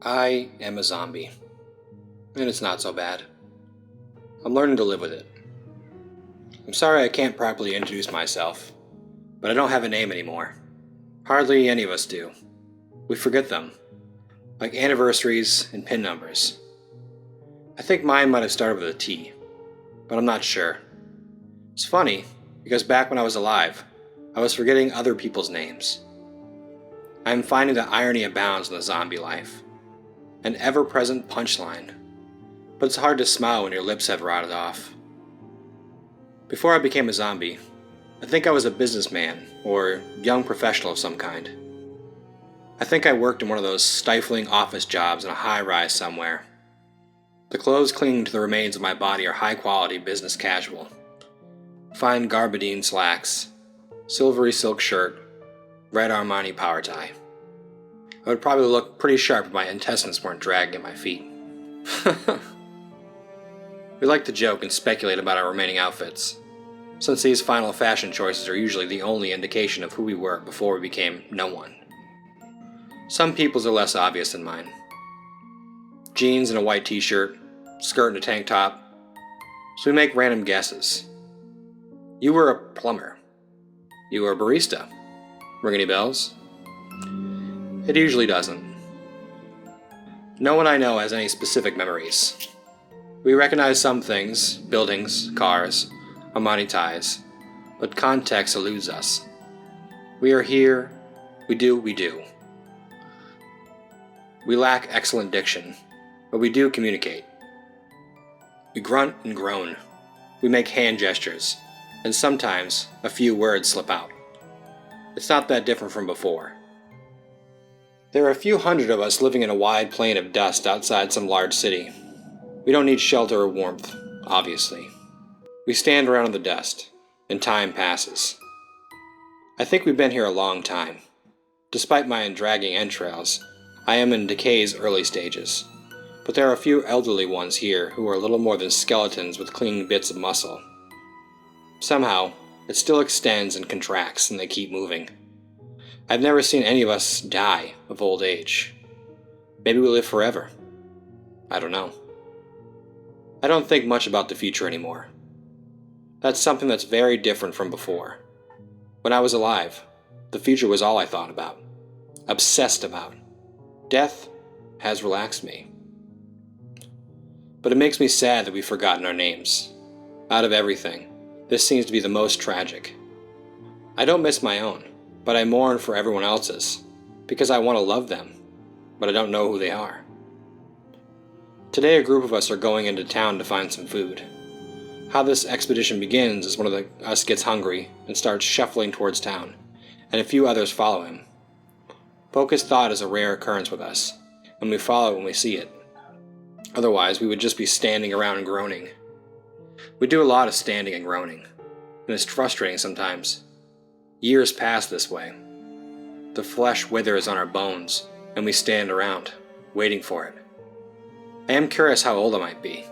I am a zombie, and it's not so bad. I'm learning to live with it. I'm sorry I can't properly introduce myself, but I don't have a name anymore. Hardly any of us do. We forget them, like anniversaries and PIN numbers. I think mine might have started with a T, but I'm not sure. It's funny, because back when I was alive, I was forgetting other people's names. I am finding that irony abounds in the zombie life. An ever-present punchline, but it's hard to smile when your lips have rotted off. Before I became a zombie, I think I was a businessman or young professional of some kind. I think I worked in one of those stifling office jobs in a high-rise somewhere. The clothes clinging to the remains of my body are high-quality business casual. Fine gabardine slacks, silvery silk shirt, red Armani power tie. I would probably look pretty sharp if my intestines weren't dragging at my feet. We like to joke and speculate about our remaining outfits, since these final fashion choices are usually the only indication of who we were before we became no one. Some people's are less obvious than mine. Jeans and a white t-shirt, skirt and a tank top, so we make random guesses. You were a plumber. You were a barista. Ring any bells? It usually doesn't. No one I know has any specific memories. We recognize some things, buildings, cars, Armani ties, but context eludes us. We are here, we do what we do. We lack excellent diction, but we do communicate. We grunt and groan. We make hand gestures, and sometimes a few words slip out. It's not that different from before. There are a few hundred of us living in a wide plain of dust outside some large city. We don't need shelter or warmth, obviously. We stand around in the dust, and time passes. I think we've been here a long time. Despite my dragging entrails, I am in decay's early stages, but there are a few elderly ones here who are little more than skeletons with clinging bits of muscle. Somehow, it still extends and contracts, and they keep moving. I've never seen any of us die of old age. Maybe we live forever. I don't know. I don't think much about the future anymore. That's something that's very different from before. When I was alive, the future was all I thought about, obsessed about. Death has relaxed me. But it makes me sad that we've forgotten our names. Out of everything, this seems to be the most tragic. I don't miss my own, but I mourn for everyone else's, because I want to love them, but I don't know who they are. Today a group of us are going into town to find some food. How this expedition begins is one of us gets hungry and starts shuffling towards town, and a few others follow him. Focused thought is a rare occurrence with us, and we follow it when we see it. Otherwise, we would just be standing around and groaning. We do a lot of standing and groaning, and it's frustrating sometimes. Years pass this way. The flesh withers on our bones, and we stand around, waiting for it. I am curious how old I might be.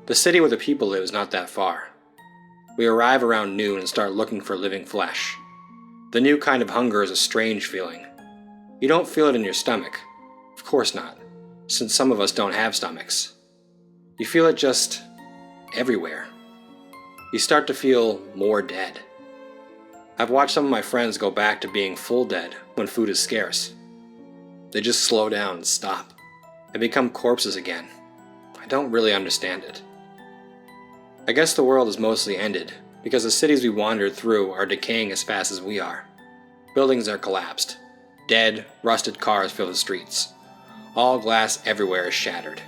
The city where the people live is not that far. We arrive around noon and start looking for living flesh. The new kind of hunger is a strange feeling. You don't feel it in your stomach. Of course not, since some of us don't have stomachs. You feel it just everywhere. You start to feel more dead. I've watched some of my friends go back to being full dead when food is scarce. They just slow down and stop, and become corpses again. I don't really understand it. I guess the world is mostly ended, because the cities we wandered through are decaying as fast as we are. Buildings are collapsed. Dead, rusted cars fill the streets. All glass everywhere is shattered.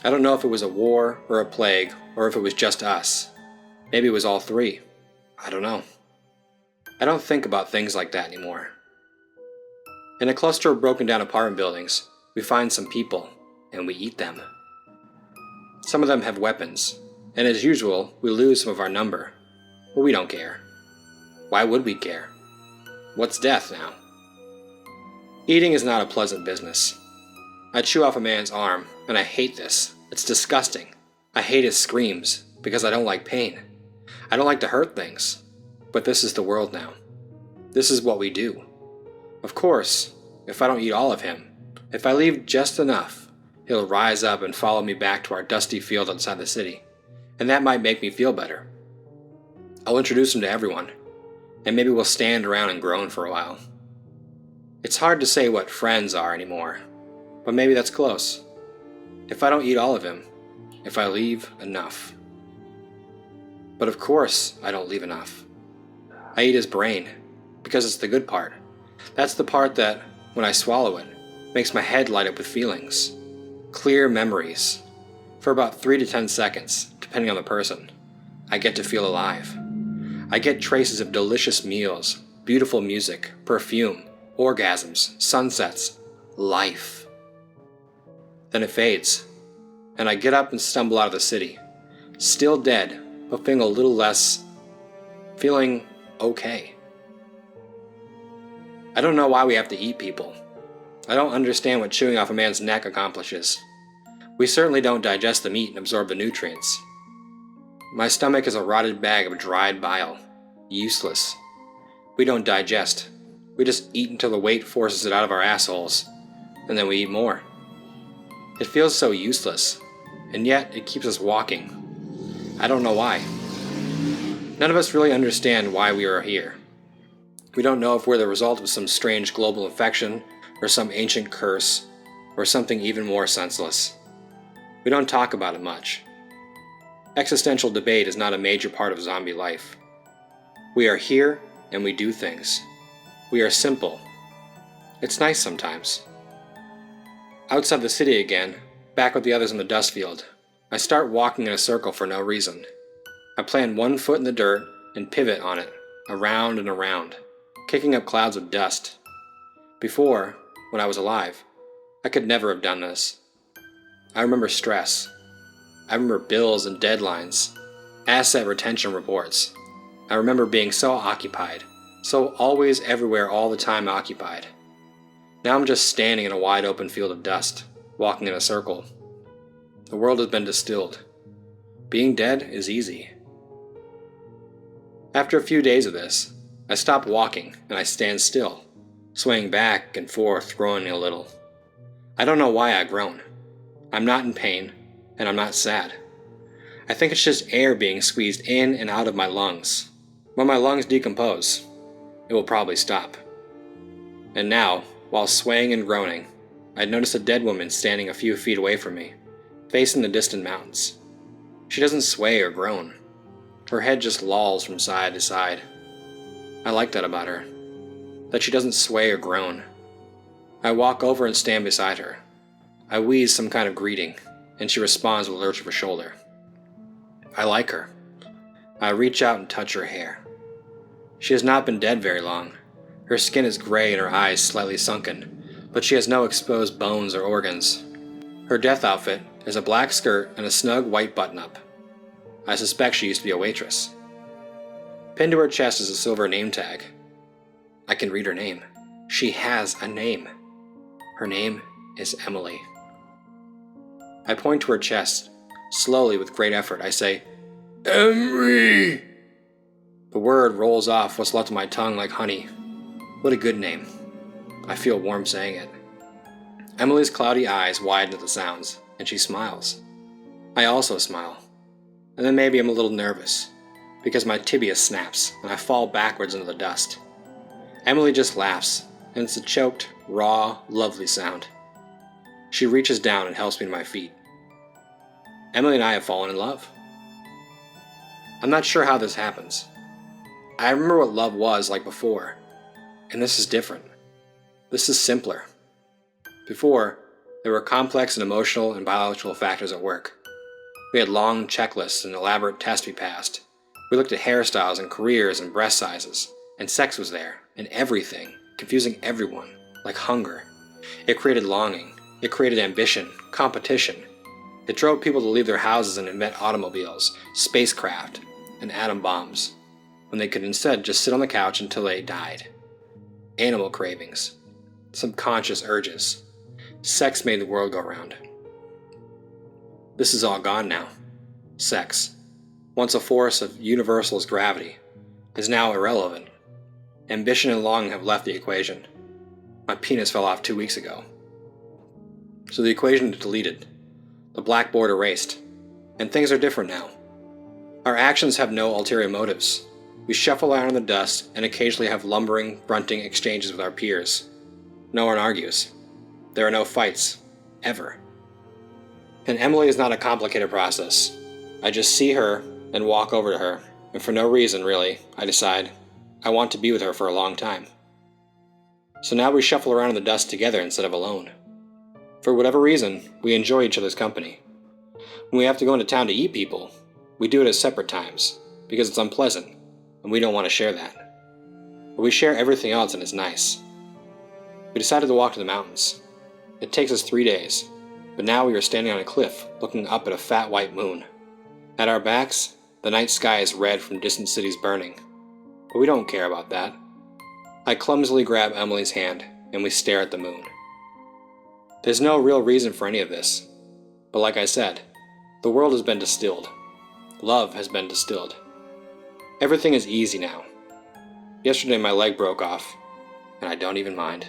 I don't know if it was a war or a plague, or if it was just us. Maybe it was all three. I don't know. I don't think about things like that anymore. In a cluster of broken down apartment buildings, we find some people, and we eat them. Some of them have weapons, and as usual, we lose some of our number. But we don't care. Why would we care? What's death now? Eating is not a pleasant business. I chew off a man's arm, and I hate this. It's disgusting. I hate his screams, because I don't like pain. I don't like to hurt things. But this is the world now. This is what we do. Of course, if I don't eat all of him, If I leave just enough, he'll rise up and follow me back to our dusty field outside the city, and that might make me feel better. I'll introduce him to everyone, and maybe we'll stand around and groan for a while. It's hard to say what friends are anymore, but maybe that's close. If I don't eat all of him, if I leave enough. But of course I don't leave enough. I eat his brain, because it's the good part. That's the part that, when I swallow it, makes my head light up with feelings. Clear memories. For about 3 to 10 seconds, depending on the person, I get to feel alive. I get traces of delicious meals, beautiful music, perfume, orgasms, sunsets, life. Then it fades, and I get up and stumble out of the city, still dead, but feeling a little less, feeling okay. I don't know why we have to eat people. I don't understand what chewing off a man's neck accomplishes. We certainly don't digest the meat and absorb the nutrients. My stomach is a rotted bag of dried bile. Useless. We don't digest. We just eat until the weight forces it out of our assholes, and then we eat more. It feels so useless, and yet it keeps us walking. I don't know why. None of us really understand why we are here. We don't know if we're the result of some strange global infection, or some ancient curse, or something even more senseless. We don't talk about it much. Existential debate is not a major part of zombie life. We are here, and we do things. We are simple. It's nice sometimes. Outside the city again, back with the others in the dust field, I start walking in a circle for no reason. I plant one foot in the dirt and pivot on it, around and around, kicking up clouds of dust. Before, when I was alive, I could never have done this. I remember stress. I remember bills and deadlines, asset retention reports. I remember being so occupied, so always everywhere all the time occupied. Now I'm just standing in a wide open field of dust, walking in a circle. The world has been distilled. Being dead is easy. After a few days of this, I stop walking and I stand still, swaying back and forth, groaning a little. I don't know why I groan. I'm not in pain, and I'm not sad. I think it's just air being squeezed in and out of my lungs. When my lungs decompose, it will probably stop. And now, while swaying and groaning, I notice a dead woman standing a few feet away from me, facing the distant mountains. She doesn't sway or groan. Her head just lolls from side to side. I like that about her, that she doesn't sway or groan. I walk over and stand beside her. I wheeze some kind of greeting, and she responds with a lurch of her shoulder. I like her. I reach out and touch her hair. She has not been dead very long. Her skin is gray and her eyes slightly sunken, but she has no exposed bones or organs. Her death outfit is a black skirt and a snug white button-up. I suspect she used to be a waitress. Pinned to her chest is a silver name tag. I can read her name. She has a name. Her name is Emily. I point to her chest. Slowly, with great effort, I say, Emery! The word rolls off what's left of my tongue like honey. What a good name. I feel warm saying it. Emily's cloudy eyes widen at the sounds, and she smiles. I also smile. And then maybe I'm a little nervous, because my tibia snaps, and I fall backwards into the dust. Emily just laughs, and it's a choked, raw, lovely sound. She reaches down and helps me to my feet. Emily and I have fallen in love. I'm not sure how this happens. I remember what love was like before, and this is different. This is simpler. Before, there were complex and emotional and biological factors at work. We had long checklists and elaborate tests we passed. We looked at hairstyles and careers and breast sizes, and sex was there, and everything, confusing everyone, like hunger. It created longing. It created ambition, competition. It drove people to leave their houses and invent automobiles, spacecraft, and atom bombs, when they could instead just sit on the couch until they died. Animal cravings, subconscious urges. Sex made the world go round. This is all gone now. Sex, once a force of universal as gravity, is now irrelevant. Ambition and longing have left the equation. My penis fell off 2 weeks ago. so the equation is deleted, the blackboard erased, and things are different now. Our actions have no ulterior motives. We shuffle around in the dust and occasionally have lumbering, grunting exchanges with our peers. No one argues. There are no fights. Ever. And Emily is not a complicated process. I just see her and walk over to her, and for no reason, really, I decide I want to be with her for a long time. So now we shuffle around in the dust together instead of alone. For whatever reason, we enjoy each other's company. When we have to go into town to eat people, we do it at separate times, because it's unpleasant, and we don't want to share that. But we share everything else and it's nice. We decided to walk to the mountains. It takes us 3 days, but now we are standing on a cliff looking up at a fat white moon. At our backs, the night sky is red from distant cities burning, but we don't care about that. I clumsily grab Emily's hand and we stare at the moon. There's no real reason for any of this, but like I said, the world has been distilled. Love has been distilled. Everything is easy now. Yesterday my leg broke off, and I don't even mind.